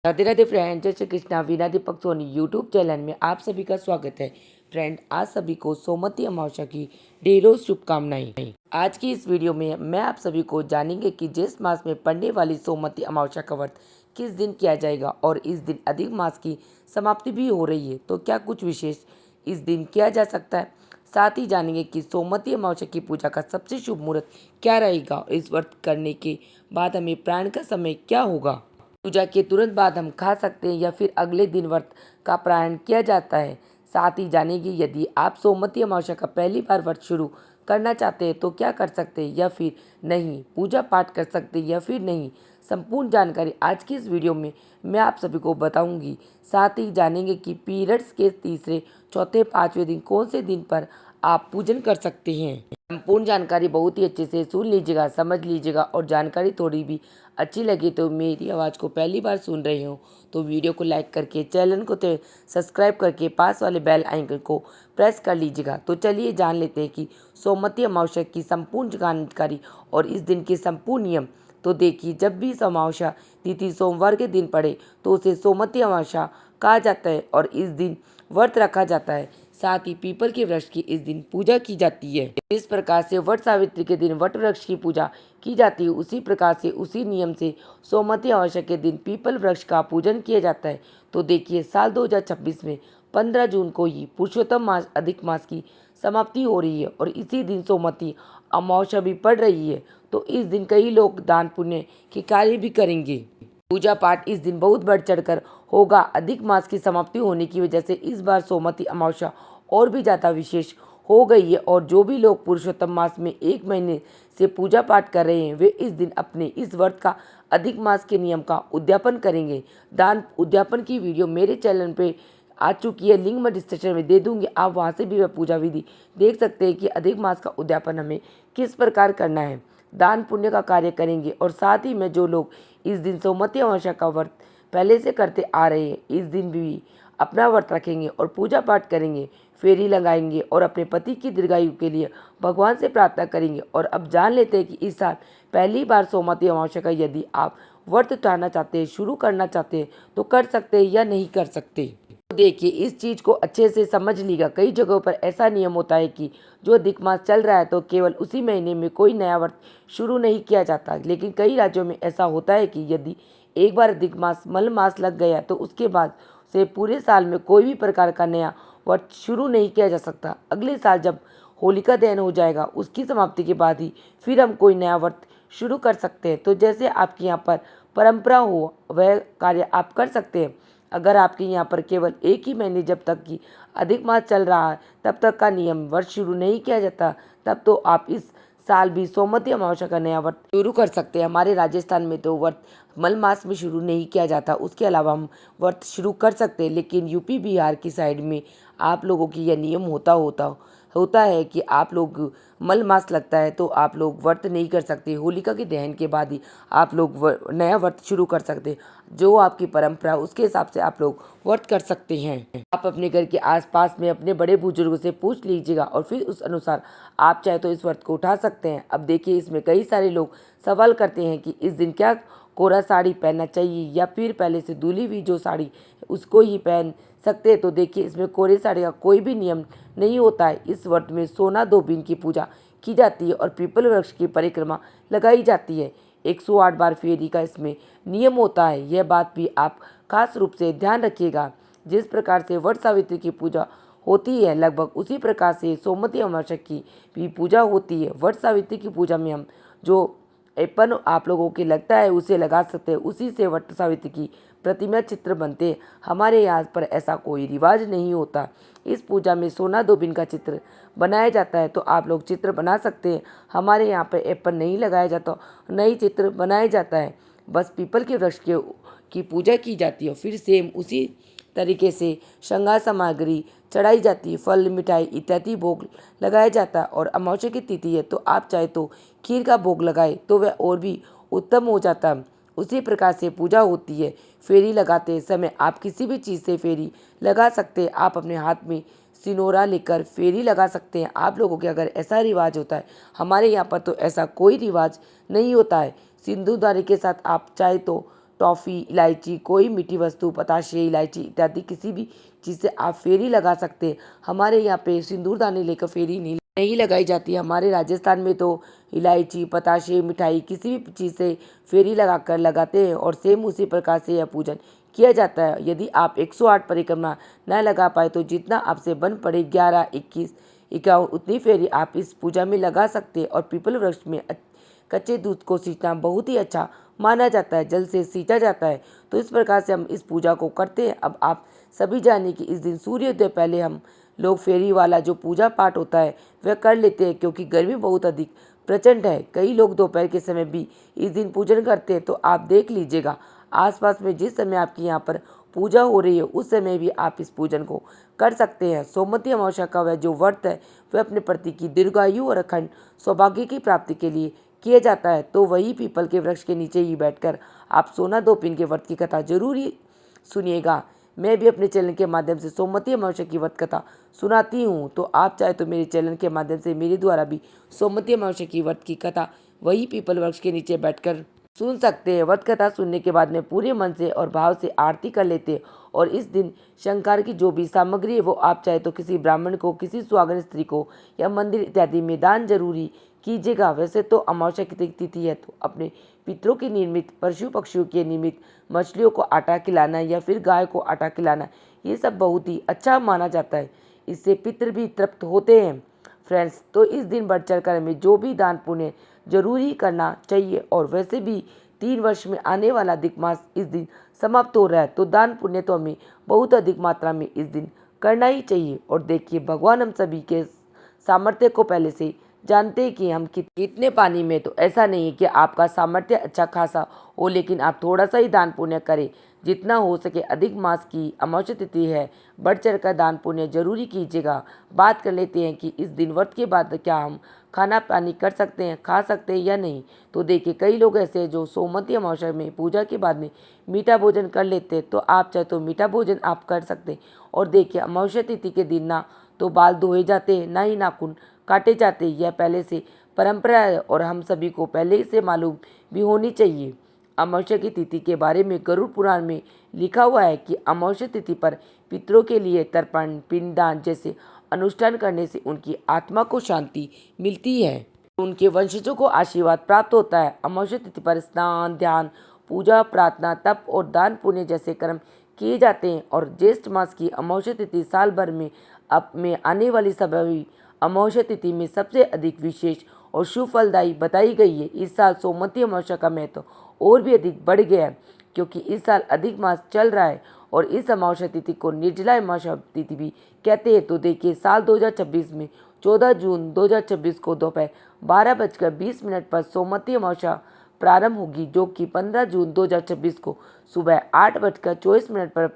Radhe Radhe friend, जय Shri Krishna. Veena Deepak Soni YouTube channel में आप सभी का स्वागत है। फ्रेंड, आज सभी को सोमवती अमावस्या की ढेरों शुभकामनाएं। आज की इस वीडियो में मैं आप सभी को जानेंगे कि ज्येष्ठ मास में पड़ने वाली सोमवती अमावस्या का व्रत किस दिन किया जाएगा और इस दिन अधिक मास की समाप्ति भी हो रही है, तो क्या कुछ विशेष इस दिन किया जा सकता है। साथ ही जानेंगे कि सोमवती अमावस्या की पूजा का सबसे शुभ मुहूर्त क्या रहेगा और इस व्रत करने के बाद हमें प्राण का समय क्या होगा। पूजा के तुरंत बाद हम खा सकते हैं या फिर अगले दिन व्रत का प्रारंभ किया जाता है। साथ ही जानेंगे यदि आप सोमवती अमावस्या का पहली बार व्रत शुरू करना चाहते हैं तो क्या कर सकते हैं या फिर नहीं, पूजा पाठ कर सकते हैं या फिर नहीं। संपूर्ण जानकारी आज की इस वीडियो में मैं आप सभी को बताऊंगी। साथ ही जानेंगे कि पीरियड्स के तीसरे, चौथे, पांचवें दिन कौन से दिन पर आप पूजन कर सकते हैं। संपूर्ण जानकारी बहुत ही अच्छे से सुन लीजिएगा, समझ लीजिएगा और जानकारी थोड़ी भी अच्छी लगी तो मेरी आवाज़ को पहली बार सुन रहे हो तो वीडियो को लाइक करके चैनल को तो सब्सक्राइब करके पास वाले बेल आइकन को प्रेस कर लीजिएगा। तो चलिए जान लेते हैं कि सोमवती अमावस्या की संपूर्ण जानकारी और इस दिन के संपूर्ण नियम। तो देखिए, जब भी अमावस्या तिथि सोमवार के दिन पड़े तो उसे सोमवती अमावस्या कहा जाता है और इस दिन व्रत रखा जाता है। साथ ही पीपल के वृक्ष की इस दिन पूजा की जाती है। इस प्रकार से वट सावित्री के दिन वट वृक्ष की पूजा की जाती है, उसी प्रकार से उसी नियम से सोमवती अमावस्या के दिन पीपल वृक्ष का पूजन किया जाता है। तो देखिए, साल 2026 में 15 जून को ही पुरुषोत्तम मास अधिक मास की समाप्ति हो रही है और इसी दिन सोमवती अमावस्या भी पड़ रही है। तो इस दिन कई लोग दान पुण्य के कार्य भी करेंगे। पूजा पाठ इस दिन बहुत बढ़ चढ़कर होगा। अधिक मास की समाप्ति होने की वजह से इस बार सोमवती अमावस्या और भी ज़्यादा विशेष हो गई है और जो भी लोग पुरुषोत्तम मास में 1 महीने से पूजा पाठ कर रहे हैं वे इस दिन अपने इस व्रत का अधिक मास के नियम का उद्यापन करेंगे। दान उद्यापन की वीडियो मेरे चैनल पे आ चुकी है, लिंक मैं डिस्क्रिप्शन में दे दूंगी, आप वहां से भी वह पूजा विधि देख सकते हैं कि अधिक मास का उद्यापन हमें किस प्रकार करना है। दान पुण्य का कार्य करेंगे और साथ ही में जो लोग इस दिन सोमवती अमावस्या का व्रत पहले से करते आ रहे हैं इस दिन भी अपना व्रत रखेंगे और पूजा पाठ करेंगे, फेरी लगाएंगे और अपने पति की दीर्घायु के लिए भगवान से प्रार्थना करेंगे। और अब जान लेते हैं कि इस साल पहली बार सोमवती अमावस्या का यदि आप व्रत उठाना चाहते हैं, शुरू करना चाहते हैं तो कर सकते हैं या नहीं कर सकते। तो देखिए, इस चीज़ को अच्छे से समझ लीजिएगा। कई जगहों पर ऐसा नियम होता है कि जो अधिक मास चल रहा है तो केवल उसी महीने में कोई नया व्रत शुरू नहीं किया जाता, लेकिन कई राज्यों में ऐसा होता है कि यदि एक बार अधिक मास मल मास लग गया तो उसके बाद से पूरे साल में कोई भी प्रकार का नया व्रत शुरू नहीं किया जा सकता। अगले साल जब होलिका दहन हो जाएगा उसकी समाप्ति के बाद ही फिर हम कोई नया व्रत शुरू कर सकते हैं। तो जैसे आपके यहाँ पर परंपरा हो वह कार्य आप कर सकते हैं। अगर आपके यहाँ पर केवल एक ही महीने जब तक कि अधिक मास चल रहा है तब तक का नियम व्रत शुरू नहीं किया जाता, तब तो आप इस साल भी सोमवती अमावस्या का नया व्रत शुरू कर सकते हैं। हमारे राजस्थान में तो व्रत मल मास में शुरू नहीं किया जाता, उसके अलावा हम व्रत शुरू कर सकते हैं। लेकिन यूपी बिहार की साइड में आप लोगों की यह नियम होता है कि आप लोग मल मास लगता है तो आप लोग व्रत नहीं कर सकते। होलिका के दहन के बाद ही आप लोग नया व्रत शुरू कर सकते। जो आपकी परंपरा उसके हिसाब से आप लोग व्रत कर सकते हैं। आप अपने घर के आसपास में अपने बड़े बुजुर्गों से पूछ लीजिएगा और फिर उस अनुसार आप चाहे तो इस व्रत को उठा सकते हैं। अब देखिए, इसमें कई सारे लोग सवाल करते हैं कि इस दिन क्या कोरा साड़ी पहनना चाहिए या फिर पहले से धुली हुई जो साड़ी उसको ही पहन सकते हैं। तो देखिए, इसमें कोरे साड़ी का कोई भी नियम नहीं होता है। इस व्रत में सोना धोबिन की पूजा की जाती है और पीपल वृक्ष की परिक्रमा लगाई जाती है। 108 बार फेरी का इसमें नियम होता है। यह बात भी आप खास रूप से ध्यान रखिएगा। जिस प्रकार से वट सावित्री की पूजा होती है लगभग उसी प्रकार से सोमवती अमावस्या की भी पूजा होती है। वट सावित्री की पूजा में हम जो एपन आप लोगों के लगता है उसे लगा सकते हैं, उसी से वट सावित्री की प्रतिमा चित्र बनते हैं। हमारे यहाँ पर ऐसा कोई रिवाज नहीं होता। इस पूजा में सोना धोबिन का चित्र बनाया जाता है तो आप लोग चित्र बना सकते हैं। हमारे यहाँ पर एपन नहीं लगाया जाता, नहीं चित्र बनाया जाता है। बस पीपल के वृक्ष की पूजा की जाती है। फिर सेम उसी तरीके से श्रृंगार सामग्री चढ़ाई जाती है, फल मिठाई इत्यादि भोग लगाया जाता है। और अमावस्या की तिथि है तो आप चाहे तो खीर का भोग लगाए तो वह और भी उत्तम हो जाता है। उसी प्रकार से पूजा होती है। फेरी लगाते समय आप किसी भी चीज़ से फेरी लगा सकते हैं। आप अपने हाथ में सिनोरा लेकर फेरी लगा सकते हैं। आप लोगों के अगर ऐसा रिवाज होता है, हमारे यहाँ पर तो ऐसा कोई रिवाज नहीं होता है। सिंदूरदानी के साथ आप चाहे तो टॉफ़ी, इलायची, कोई मीठी वस्तु, पताशे, इलायची इत्यादि किसी भी चीज़ से आप फेरी लगा सकते हैं। हमारे यहाँ पे सिंदूरदानी लेकर फेरी नहीं लगाई जाती। हमारे राजस्थान में तो इलायची, पताशे, मिठाई किसी भी चीज़ से फेरी लगाकर लगाते हैं और सेम उसी प्रकार से यह पूजन किया जाता है। यदि आप 108 परिक्रमा न लगा पाए तो जितना आपसे बन पड़े 11, 21, 51 उतनी फेरी आप इस पूजा में लगा सकते हैं। और पीपल वृक्ष में कच्चे दूध को सींचना बहुत ही अच्छा माना जाता है, जल से सींचा जाता है। तो इस प्रकार से हम इस पूजा को करते हैं। अब आप सभी जानिए कि इस दिन सूर्योदय पहले हम लोग फेरी वाला जो पूजा पाठ होता है वह कर लेते हैं, क्योंकि गर्मी बहुत अधिक प्रचंड है। कई लोग दोपहर के समय भी इस दिन पूजन करते हैं। तो आप देख लीजिएगा आसपास में जिस समय आपकी यहाँ पर पूजा हो रही है उस समय भी आप इस पूजन को कर सकते हैं। सोमवती अमावस्या का वह जो व्रत है वह अपने पति की दीर्घायु और अखंड सौभाग्य की प्राप्ति के लिए किया जाता है। तो वही पीपल के वृक्ष के नीचे ही बैठकर आप सोना 2 पिन के व्रत की कथा जरूर ही सुनिएगा। मैं भी अपने चैनल के माध्यम से सोमवती अमावस्या की व्रत कथा सुनाती हूँ। तो आप चाहे तो मेरे चैनल के माध्यम से मेरे द्वारा भी सोमवती अमावस्या की व्रत की कथा वही पीपल वृक्ष के नीचे बैठकर सुन सकते हैं। व्रत कथा सुनने के बाद में पूरे मन से और भाव से आरती कर लेते हैं। और इस दिन शंकर की जो भी सामग्री है वो आप चाहे तो किसी ब्राह्मण को, किसी सुहागन स्त्री को या मंदिर इत्यादि में दान जरूरी कीजिएगा। वैसे तो अमावस्या की तिथि है तो अपने पितरों की निर्मित, पशु पक्षियों के निमित्त मछलियों को आटा खिलाना या फिर गाय को आटा खिलाना ये सब बहुत ही अच्छा माना जाता है। इससे पितृ भी तृप्त होते हैं फ्रेंड्स। तो इस दिन बढ़ चढ़ कर हमें जो भी दान पुण्य जरूर ही करना चाहिए। और वैसे भी 3 वर्ष में आने वाला अधिक मास इस दिन समाप्त हो रहा है, तो दान पुण्य तो हमें बहुत अधिक मात्रा में इस दिन करना ही चाहिए। और देखिए भगवान हम सभी के सामर्थ्य को पहले से जानते हैं कि हम कितने पानी में। तो ऐसा नहीं है कि आपका सामर्थ्य अच्छा खासा हो लेकिन आप थोड़ा सा ही दान पुण्य करें। जितना हो सके अधिक मास की अमावस्या तिथि है, बढ़ चढ़ कर दान पुण्य जरूरी कीजिएगा। बात कर लेते हैं कि इस दिन व्रत के बाद क्या हम खाना पानी कर सकते हैं, खा सकते हैं या नहीं। तो देखिए कई लोग ऐसे हैं जो सोमवती अमावस्या में पूजा के बाद में मीठा भोजन कर लेते हैं। तो आप चाहे तो मीठा भोजन आप कर सकते हैं। और देखिए अमावस्या तिथि के दिन ना तो बाल धोए जाते हैं, ना ही नाखून काटे जाते हैं। यह पहले से परंपरा है और हम सभी को पहले से मालूम भी होनी चाहिए। अमावस्या की तिथि के बारे में गरुड़ पुराण में लिखा हुआ है कि अमावस्या तिथि पर पितरों के लिए तर्पण, पिंडदान जैसे अनुष्ठान करने से उनकी आत्मा को शांति मिलती है, उनके वंशजों को आशीर्वाद प्राप्त होता है। अमावस्या तिथि पर स्नान, ध्यान, पूजा, प्रार्थना, तप और दान पुण्य जैसे कर्म किए जाते हैं। और ज्येष्ठ मास की अमावस्या तिथि साल भर में आने वाली सभी अमावस्या तिथि में सबसे अधिक विशेष और शुभ फलदायी बताई गई है। इस साल सोमवती अमावस्या का महत्व और भी अधिक बढ़ गया है, क्योंकि इस साल अधिक मास चल रहा है और इस अमावस्या तिथि को निर्जला अमावस्या तिथि भी कहते हैं। तो देखिए साल 2026 में 14 जून 2026 को दोपहर 12:20 पर सोमवती अमावस्या प्रारंभ होगी, जो कि 15 जून 2026 को सुबह 8:24 पर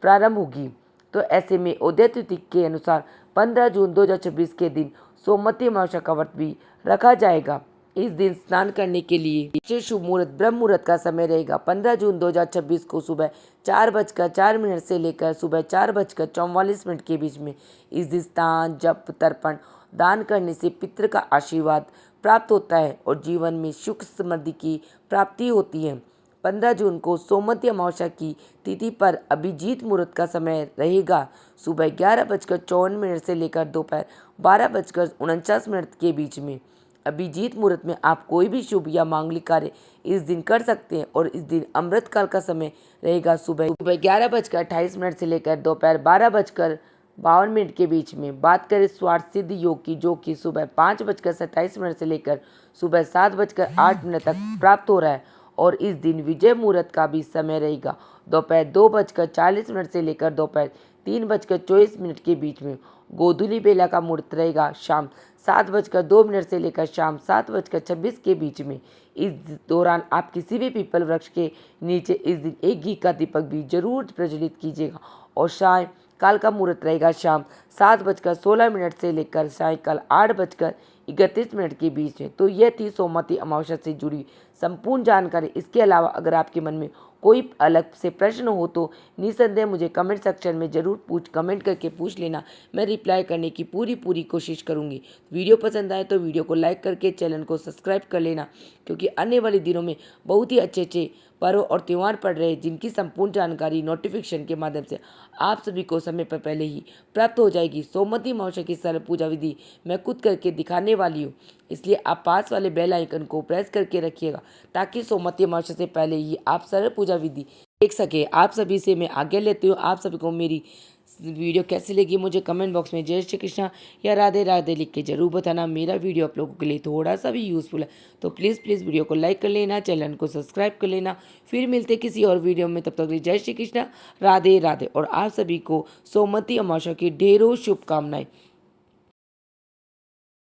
प्रारंभ होगी। तो ऐसे में उदय तिथि के अनुसार 15 जून 2026 के दिन सोमवती अमावस्या का व्रत भी रखा जाएगा। इस दिन स्नान करने के लिए सबसे शुभ मुहूर्त ब्रह्म मुहूर्त का समय रहेगा। 15 जून 2026 को सुबह 4:04 से लेकर सुबह 4:44 के बीच में इस दिन स्नान, जप, तर्पण, दान करने से पितृ का आशीर्वाद प्राप्त होता है और जीवन में सुख समृद्धि की प्राप्ति होती है। 15 जून को सोमवती अमावस्या की तिथि पर अभिजीत मुहूर्त का समय रहेगा। सुबह 11:54 से लेकर दोपहर 12:49 के बीच में। अभिजीत मुहूर्त में आप कोई भी शुभ या मांगलिक कार्य इस दिन कर सकते हैं। और इस दिन अमृत काल का समय रहेगा सुबह 11:28 से लेकर दोपहर 12:52 के बीच में। बात करें स्वार्थ सिद्ध योग की, जो कि सुबह 5:27 से लेकर सुबह 7:08 तक प्राप्त हो रहा है। और इस दिन विजय मुहूर्त का भी समय रहेगा दोपहर 2:40 से लेकर दोपहर 3:24 के बीच में। गोधूली बेला का मुहूर्त रहेगा शाम 7:02 से लेकर शाम 7:26 के बीच में। इस दौरान आप किसी भी पीपल वृक्ष के नीचे इस दिन एक घी का दीपक भी जरूर प्रज्वलित कीजिएगा। और साय काल का मुहूर्त रहेगा शाम 7:16 से लेकर सायंकाल 8:31 के बीच में। तो यह थी सोमवती अमावस्या से जुड़ी संपूर्ण जानकारी। इसके अलावा अगर आपके मन में कोई अलग से प्रश्न हो तो निसंदेह मुझे कमेंट सेक्शन में ज़रूर कमेंट करके पूछ लेना। मैं रिप्लाई करने की पूरी कोशिश करूंगी। वीडियो पसंद आए तो वीडियो को लाइक करके चैनल को सब्सक्राइब कर लेना, क्योंकि आने वाले दिनों में बहुत ही अच्छे पर्व और त्यौहार पड़ रहे हैं, जिनकी संपूर्ण जानकारी नोटिफिकेशन के माध्यम से आप सभी को समय पर पहले ही प्राप्त हो जाएगी। सोमवती अमावस्या की सरल पूजा विधि मैं खुद करके दिखाने वाली हूँ, इसलिए आप पास वाले बेल आइकन को प्रेस करके रखिएगा ताकि सोमवती अमावस्या से पहले ही आप सरल पूजा विधि देख सके। आप सभी से मैं आज्ञा लेती हूँ। आप सभी को मेरी वीडियो कैसी लगी मुझे कमेंट बॉक्स में जय श्री कृष्णा या राधे राधे लिख के जरूर बताना। मेरा वीडियो आप लोगों के लिए थोड़ा सा भी यूज़फुल है तो प्लीज़ वीडियो को लाइक कर लेना, चैनल को सब्सक्राइब कर लेना। फिर मिलते किसी और वीडियो में, तब तक के लिए जय श्री कृष्णा राधे राधे। और आप सभी को सोमवती अमावस्या की ढेरों शुभकामनाएं।